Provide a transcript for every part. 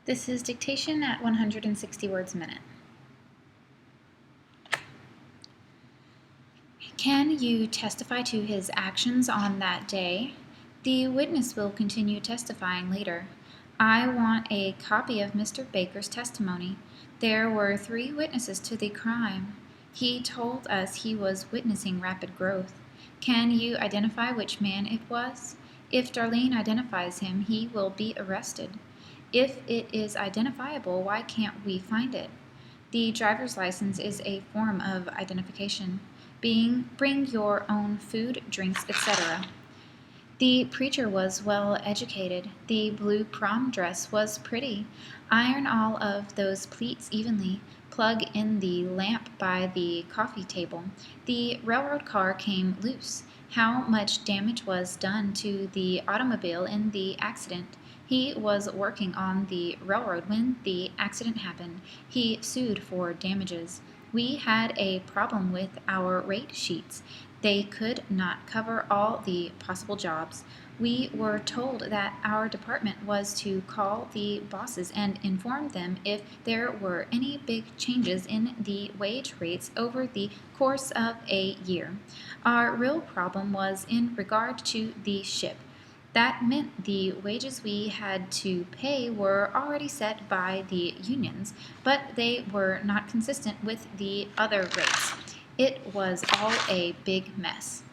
This is dictation at 160 words a minute. Can you testify to his actions on that day? The witness will continue testifying later. I want a copy of Mr. Baker's testimony. There were 3 witnesses to the crime. He told us he was witnessing rapid growth. Can you identify which man it was? If Darlene identifies him, he will be arrested. If it is identifiable, why can't we find it? The driver's license is a form of identification. Bring your own food, drinks, etc. The preacher was well educated. The blue prom dress was pretty. Iron all of those pleats evenly. Plug in the lamp by the coffee table. The railroad car came loose. How much damage was done to the automobile in the accident? He was working on the railroad when the accident happened. He sued for damages. We had a problem with our rate sheets. They could not cover all the possible jobs. We were told that our department was to call the bosses and inform them if there were any big changes in the wage rates over the course of a year. Our real problem was in regard to the ship. That meant the wages we had to pay were already set by the unions, but they were not consistent with the other rates. It was all a big mess.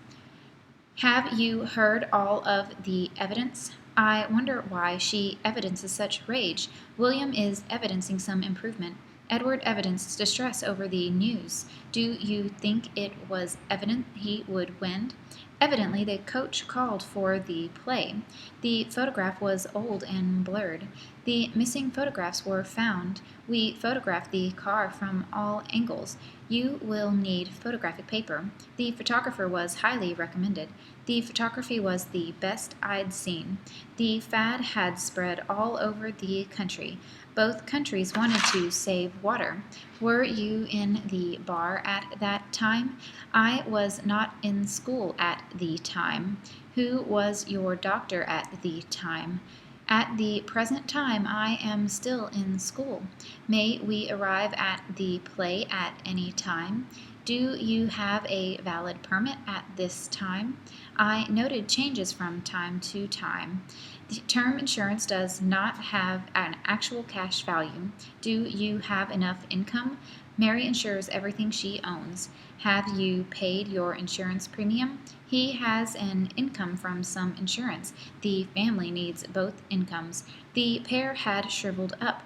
Have you heard all of the evidence? I wonder why she evidences such rage. William is evidencing some improvement. Edward evidenced distress over the news. Do you think it was evident he would win? Evidently, the coach called for the play. The photograph was old and blurred. The missing photographs were found. We photographed the car from all angles. You will need photographic paper. The photographer was highly recommended. The photography was the best I'd seen. The fad had spread all over the country. Both countries wanted to save water. Were you in the bar at that time? I was not in school at the time. Who was your doctor at the time? At the present time, I am still in school. May we arrive at the play at any time? Do you have a valid permit at this time? I noted changes from time to time. The term insurance does not have an actual cash value. Do you have enough income? Mary insures everything she owns. Have you paid your insurance premium? He has an income from some insurance. The family needs both incomes. The pear had shriveled up.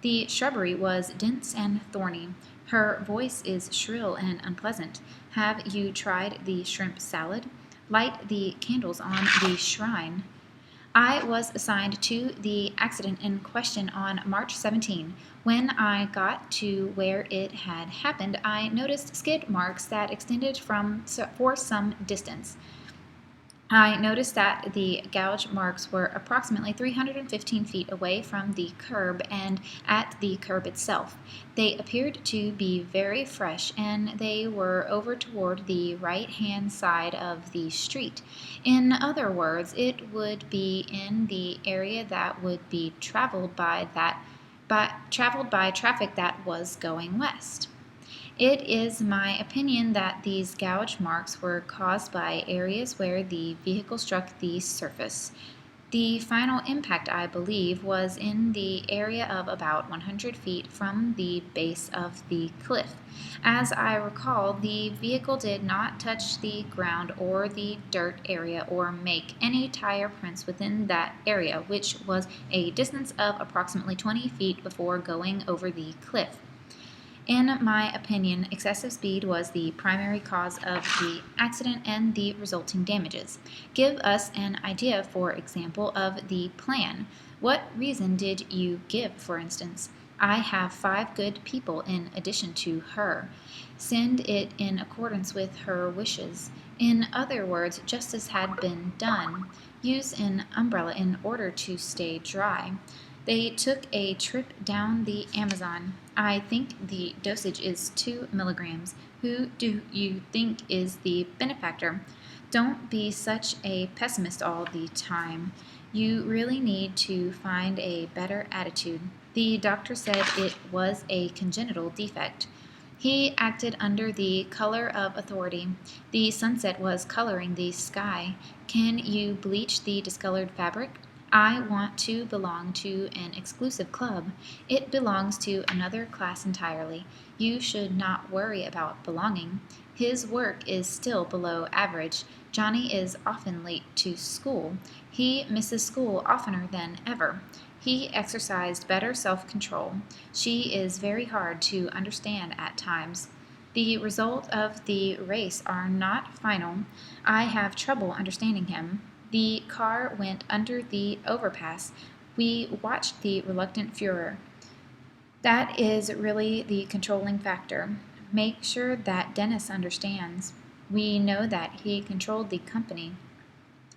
The shrubbery was dense and thorny. Her voice is shrill and unpleasant. Have you tried the shrimp salad? Light the candles on the shrine. I was assigned to the accident in question on March 17. When I got to where it had happened, I noticed skid marks that extended for some distance. I noticed that the gouge marks were approximately 315 feet away from the curb and at the curb itself. They appeared to be very fresh, and they were over toward the right-hand side of the street. In other words, it would be in the area that would be traveled by traffic that was going west. It is my opinion that these gouge marks were caused by areas where the vehicle struck the surface. The final impact, I believe, was in the area of about 100 feet from the base of the cliff. As I recall, the vehicle did not touch the ground or the dirt area or make any tire prints within that area, which was a distance of approximately 20 feet before going over the cliff. In my opinion, excessive speed was the primary cause of the accident and the resulting damages. Give us an idea, for example, of the plan. What reason did you give, for instance? I have 5 good people in addition to her. Send it in accordance with her wishes. In other words, justice had been done. Use an umbrella in order to stay dry. They took a trip down the Amazon. I think the dosage is 2 milligrams. Who do you think is the benefactor? Don't be such a pessimist all the time. You really need to find a better attitude. The doctor said it was a congenital defect. He acted under the color of authority. The sunset was coloring the sky. Can you bleach the discolored fabric? I want to belong to an exclusive club. It belongs to another class entirely. You should not worry about belonging. His work is still below average. Johnny is often late to school. He misses school oftener than ever. He exercised better self-control. She is very hard to understand at times. The result of the race are not final. I have trouble understanding him. The car went under the overpass. We watched the reluctant Führer. That is really the controlling factor. Make sure that Dennis understands. We know that he controlled the company.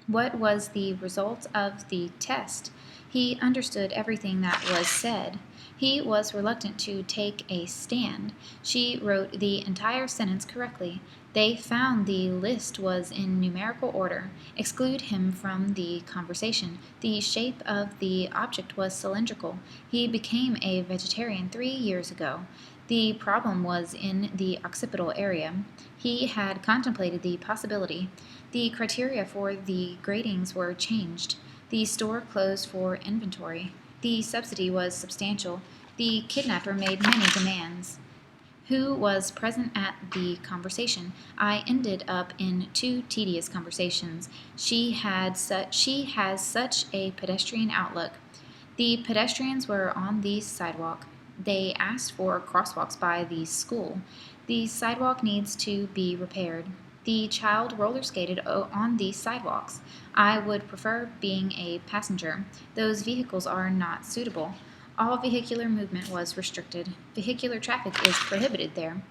What was the result of the test? He understood everything that was said. He was reluctant to take a stand. She wrote the entire sentence correctly. They found the list was in numerical order. Exclude him from the conversation. The shape of the object was cylindrical. He became a vegetarian 3 years ago. The problem was in the occipital area. He had contemplated the possibility. The criteria for the gradings were changed. The store closed for inventory. The subsidy was substantial. The kidnapper made many demands. Who was present at the conversation? I ended up in 2 tedious conversations. She has such a pedestrian outlook. The pedestrians were on the sidewalk. They asked for crosswalks by the school. The sidewalk needs to be repaired. The child roller skated on the sidewalks. I would prefer being a passenger. Those vehicles are not suitable. All vehicular movement was restricted. Vehicular traffic is prohibited there.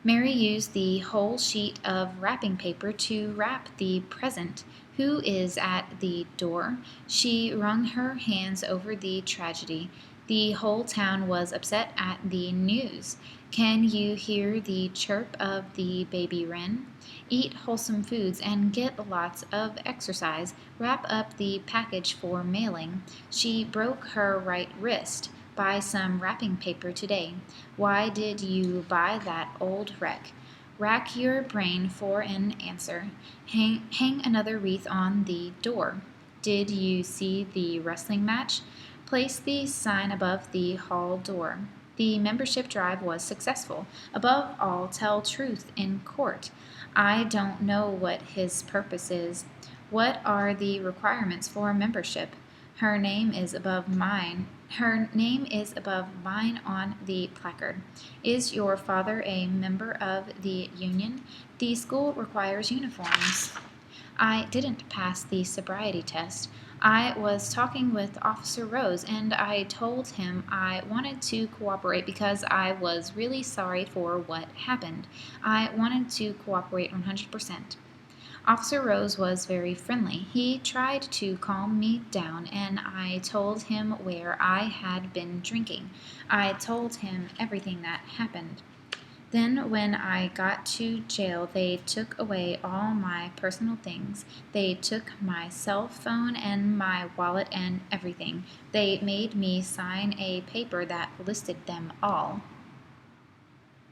Mary used the whole sheet of wrapping paper to wrap the present. Who is at the door? She wrung her hands over the tragedy. The whole town was upset at the news. Can you hear the chirp of the baby wren? Eat wholesome foods and get lots of exercise. Wrap up the package for mailing. She broke her right wrist. Buy some wrapping paper today. Why did you buy that old wreck? Rack your brain for an answer. Hang another wreath on the door. Did you see the wrestling match? Place the sign above the hall door. The membership drive was successful. Above all, tell truth in court. I don't know what his purpose is. What are the requirements for membership? Her name is above mine. Her name is above mine on the placard. Is your father a member of the union? The school requires uniforms. I didn't pass the sobriety test. I was talking with Officer Rose, and I told him I wanted to cooperate because I was really sorry for what happened. I wanted to cooperate 100%. Officer Rose was very friendly. He tried to calm me down, and I told him where I had been drinking. I told him everything that happened. Then, when I got to jail, they took away all my personal things. They took my cell phone and my wallet and everything. They made me sign a paper that listed them all.